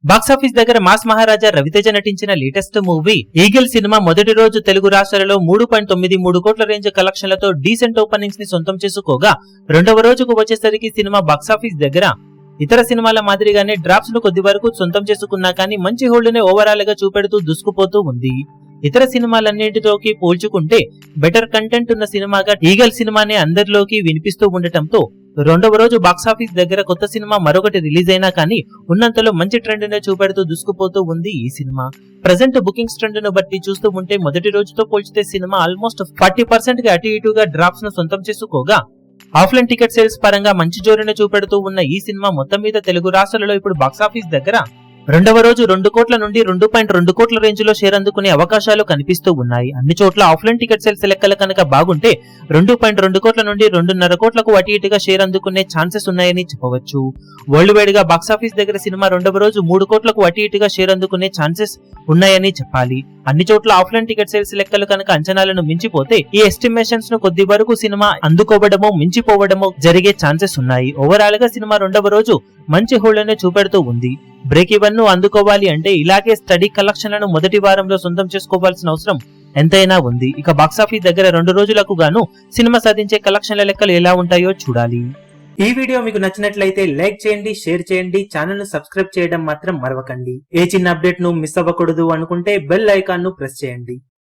Box office దగ్గర mass మహారాజా రవితేజ నటించిన latest movie eagle cinema మొదటి రోజు తెలుగు రాష్ట్రాలలో 3.93 కోట్ల రేంజ్ కలెక్షన్లతో డీసెంట్ ఓపెనింగ్స్ ని సొంతం చేసుకోగా రెండవ రోజుకు వచ్చేసరికి సినిమా బాక్సాఫీస్ దగ్గర ఇతర సినిమాల మాదిరిగానే డ్రాప్స్ ను కొద్ది వరకు సొంతం చేసుకున్నా కానీ మంచి హోల్డ్ నే ఓవరాల్ గా చూపెడుతూ దూసుకుపోతూ ఉంది. ఇతర సినిమాలన్నింటితోకి పోల్చుకుంటే బెటర్ కంటెంట్ ఉన్న సినిమాగా ఈగల్ సినిమానే అందరిలోకి వినిపిస్తూ ఉండటంతో రెండవ రోజు బాక్సాఫీస్ దగ్గర కొత్త సినిమా మరొకటి రిలీజ్ అయినా కానీ ఉన్నంతలో మంచి ట్రెండ్ నే చూపెడుతూ దూసుకుపోతూ ఉంది ఈ సినిమా. ప్రజెంట్ బుకింగ్స్ ట్రెండ్ ను బట్టి చూస్తూ ఉంటే మొదటి రోజుతో పోల్చితే సినిమా ఆల్మోస్ట్ 40% గా అటు ఇటుగా డ్రాప్స్ ను సొంతం చేసుకోగా ఆఫ్లైన్ టికెట్ సేల్స్ పరంగా మంచి జోరును చూపెడుతూ ఉన్న ఈ సినిమా మొత్తం మీద తెలుగు రాష్ట్రాలలో ఇప్పుడు బాక్సాఫీస్ దగ్గర రెండవ రోజు 2 కోట్ల నుండి 2.2 కోట్ల రేంజ్ లో షేర్ అందుకునే అవకాశాలు కనిపిస్తూ ఉన్నాయి. అన్ని చోట్ల ఆఫ్లైన్ టికెట్ సేల్స్ లెక్కలు కనుక బాగుంటే 2.2 కోట్ల నుండి 2.5 కోట్లకు అటు ఇటుగా షేర్ అందుకునే ఛాన్సెస్ ఉన్నాయని చెప్పవచ్చు. వరల్డ్ వైడ్ గా బాక్సాఫీస్ దగ్గర సినిమా రెండవ రోజు 3 కోట్లకు అటు ఇటుగా షేర్ అందుకునే ఛాన్సెస్ ఉన్నాయని చెప్పాలి. అన్ని చోట్ల ఆఫ్లైన్ టికెట్ సేల్స్ లెక్కలు కనుక అంచనాలను మించిపోతే ఈ ఎస్టిమేషన్స్ ను కొద్ది వరకు సినిమా అందుకోవడమో మించిపోవడమో జరిగే ఛాన్సెస్ ఉన్నాయి. ఓవరాల్ గా సినిమా రెండవ రోజు మంచి హోల్డ్ నే చూపెడుతూ ఉంది. బ్రేక్ ఈవెన్ ను అందుకోవాలి అంటే ఇలాగే స్టడీ కలెక్షన్లను మొదటి వారంలో సొంతం చేసుకోవాల్సిన అవసరం ఎంతైనా ఉంది. ఇక బాక్సాఫీస్ దగ్గర 2 రోజులకు గాను సినిమా సాధించే కలెక్షన్ల లెక్కలు ఎలా ఉంటాయో చూడాలి. ఈ వీడియో మీకు నచ్చినట్లయితే లైక్ చేయండి, షేర్ చేయండి, ఛానల్ ను సబ్స్క్రైబ్ చేయడం మాత్రం మరవకండి. ఏ చిన్న అప్డేట్ ను మిస్ అవ్వకూడదు అనుకుంటే బెల్ ఐకాన్ ను ప్రెస్ చేయండి.